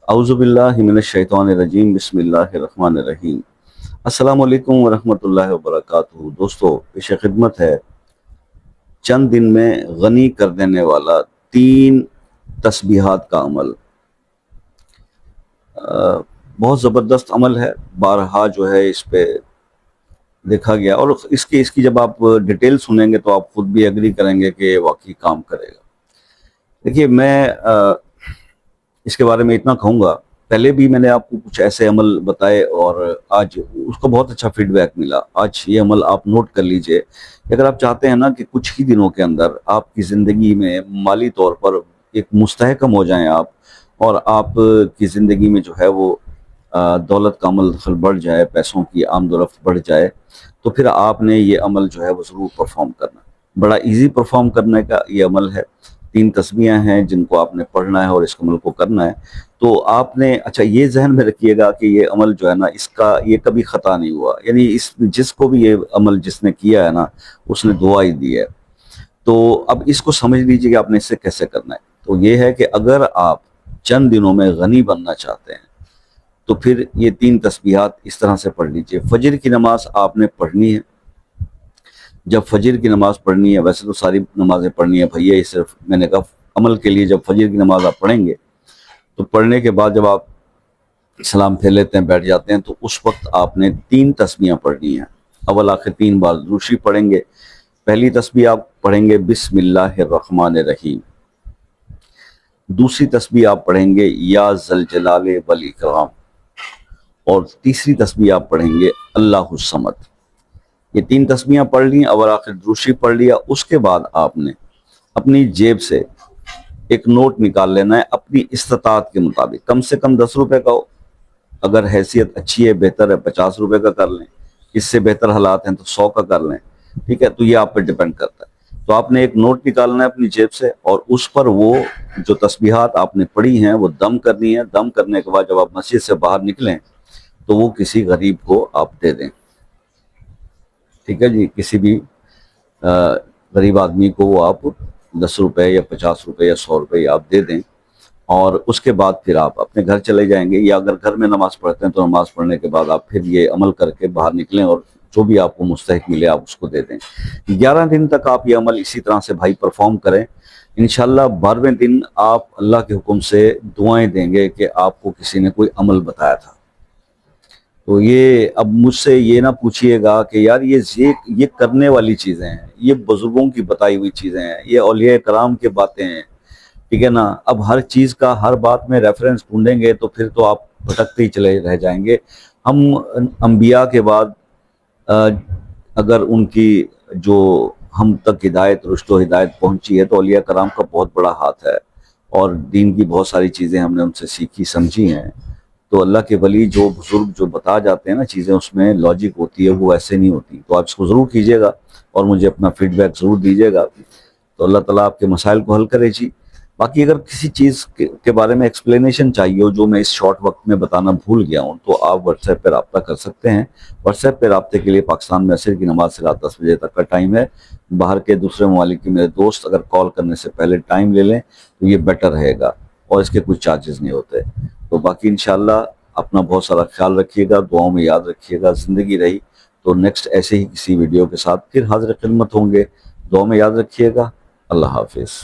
اعوذ باللہ من الشیطان الرجیم، بسم اللہ الرحمن الرحیم۔ السلام علیکم ورحمۃ اللہ وبرکاتہ۔ دوستو، پیش خدمت ہے چند دن میں غنی کر دینے والا 3 تسبیحات کا عمل۔ بہت زبردست عمل ہے، بارہا جو ہے اس پہ دیکھا گیا، اور اس کی جب آپ ڈیٹیل سنیں گے تو آپ خود بھی ایگری کریں گے کہ یہ واقعی کام کرے گا۔ دیکھیے، میں اس کے بارے میں اتنا کہوں گا، پہلے بھی میں نے آپ کو کچھ ایسے عمل بتائے اور آج اس کو بہت اچھا فیڈ بیک ملا۔ آج یہ عمل آپ نوٹ کر لیجئے کہ اگر آپ چاہتے ہیں نا کہ کچھ ہی دنوں کے اندر آپ کی زندگی میں مالی طور پر ایک مستحکم ہو جائیں آپ، اور آپ کی زندگی میں جو ہے وہ دولت کا عمل دخل بڑھ جائے، پیسوں کی آمد و رفت بڑھ جائے، تو پھر آپ نے یہ عمل جو ہے وہ ضرور پرفارم کرنا۔ بڑا ایزی پرفارم کرنے کا یہ عمل ہے۔ 3 تسبیحیں ہیں جن کو آپ نے پڑھنا ہے اور اس عمل کو کرنا ہے۔ تو آپ نے اچھا یہ ذہن میں رکھیے گا کہ یہ عمل جو ہے نا، اس کا یہ کبھی خطا نہیں ہوا، یعنی جس کو بھی یہ عمل جس نے کیا ہے نا، اس نے دعا ہی دی ہے۔ تو اب اس کو سمجھ لیجیے کہ آپ نے اس سے کیسے کرنا ہے۔ تو یہ ہے کہ اگر آپ چند دنوں میں غنی بننا چاہتے ہیں تو پھر یہ 3 تسبیحات اس طرح سے پڑھ لیجیے۔ فجر کی نماز آپ نے پڑھنی ہے۔ جب فجر کی نماز پڑھنی ہے، ویسے تو ساری نمازیں پڑھنی ہے بھیا، یہ صرف میں نے کہا عمل کے لیے جب فجر کی نماز آپ پڑھیں گے تو پڑھنے کے بعد جب آپ سلام پھیر لیتے ہیں، بیٹھ جاتے ہیں، تو اس وقت آپ نے 3 تسبیحیں پڑھنی ہیں۔ اول آخر 3 بار روشی پڑھیں گے۔ پہلی تسبیح آپ پڑھیں گے بسم اللہ الرحمن الرحیم۔ دوسری تسبیح آپ پڑھیں گے یا ذوالجلال والاکرام، اور تیسری تسبیح آپ پڑھیں گے اللہ الصمد۔ یہ 3 تسبیحیں پڑھ لیں، اول آخر دروشی پڑھ لیا۔ اس کے بعد آپ نے اپنی جیب سے ایک نوٹ نکال لینا ہے اپنی استطاعت کے مطابق، کم سے کم 10 روپے کا ہو، اگر حیثیت اچھی ہے بہتر ہے 50 روپے کا کر لیں، اس سے بہتر حالات ہیں تو 100 کا کر لیں، ٹھیک ہے؟ تو یہ آپ پہ ڈیپینڈ کرتا ہے۔ تو آپ نے ایک نوٹ نکالنا ہے اپنی جیب سے، اور اس پر وہ جو تسبیحات آپ نے پڑھی ہیں وہ دم کرنی ہے۔ دم کرنے کے بعد جب آپ مسجد سے باہر نکلیں تو وہ کسی غریب کو آپ دے دیں، ٹھیک ہے جی؟ کسی بھی غریب آدمی کو وہ آپ 10 روپے یا 50 روپے یا 100 روپے آپ دے دیں، اور اس کے بعد پھر آپ اپنے گھر چلے جائیں گے، یا اگر گھر میں نماز پڑھتے ہیں تو نماز پڑھنے کے بعد آپ پھر یہ عمل کر کے باہر نکلیں اور جو بھی آپ کو مستحق ملے آپ اس کو دے دیں۔ 11 دن تک آپ یہ عمل اسی طرح سے بھائی پرفارم کریں۔ انشاءاللہ 12ویں دن آپ اللہ کے حکم سے دعائیں دیں گے کہ آپ کو کسی نے کوئی عمل بتایا تھا۔ تو یہ اب مجھ سے یہ نہ پوچھئے گا کہ یار یہ کرنے والی چیزیں ہیں، یہ بزرگوں کی بتائی ہوئی چیزیں ہیں، یہ اولیاء کرام کی باتیں ہیں، ٹھیک ہے نا؟ اب ہر چیز کا ہر بات میں ریفرنس ڈھونڈیں گے تو پھر تو آپ بھٹکتے ہی چلے رہ جائیں گے۔ ہم انبیاء کے بعد اگر ان کی جو ہم تک ہدایت، رشد و ہدایت پہنچی ہے تو اولیاء کرام کا بہت بڑا ہاتھ ہے، اور دین کی بہت ساری چیزیں ہم نے ان سے سیکھی سمجھی ہیں۔ تو اللہ کے ولی جو بزرگ جو بتا جاتے ہیں نا چیزیں، اس میں لاجک ہوتی ہے، وہ ایسے نہیں ہوتی۔ تو آپ اس کو ضرور کیجئے گا اور مجھے اپنا فیڈ بیک ضرور دیجئے گا، تو اللہ تعالیٰ آپ کے مسائل کو حل کرے جی۔ باقی اگر کسی چیز کے بارے میں ایکسپلینیشن چاہیے ہو جو میں اس شارٹ وقت میں بتانا بھول گیا ہوں، تو آپ واٹس ایپ پہ رابطہ کر سکتے ہیں۔ واٹس ایپ پہ رابطے کے لیے پاکستان میں عصر کی نماز سے رات 10 بجے تک کا ٹائم ہے۔ باہر کے دوسرے ممالک کے میرے دوست اگر کال کرنے سے پہلے ٹائم لے لیں تو یہ بیٹر رہے گا، اور اس کے کچھ چارجز نہیں ہوتے۔ تو باقی انشاءاللہ اپنا بہت سارا خیال رکھیے گا، دعاؤں میں یاد رکھیے گا۔ زندگی رہی تو نیکسٹ ایسے ہی کسی ویڈیو کے ساتھ پھر حاضر خدمت ہوں گے۔ دعاؤں میں یاد رکھیے گا۔ اللہ حافظ۔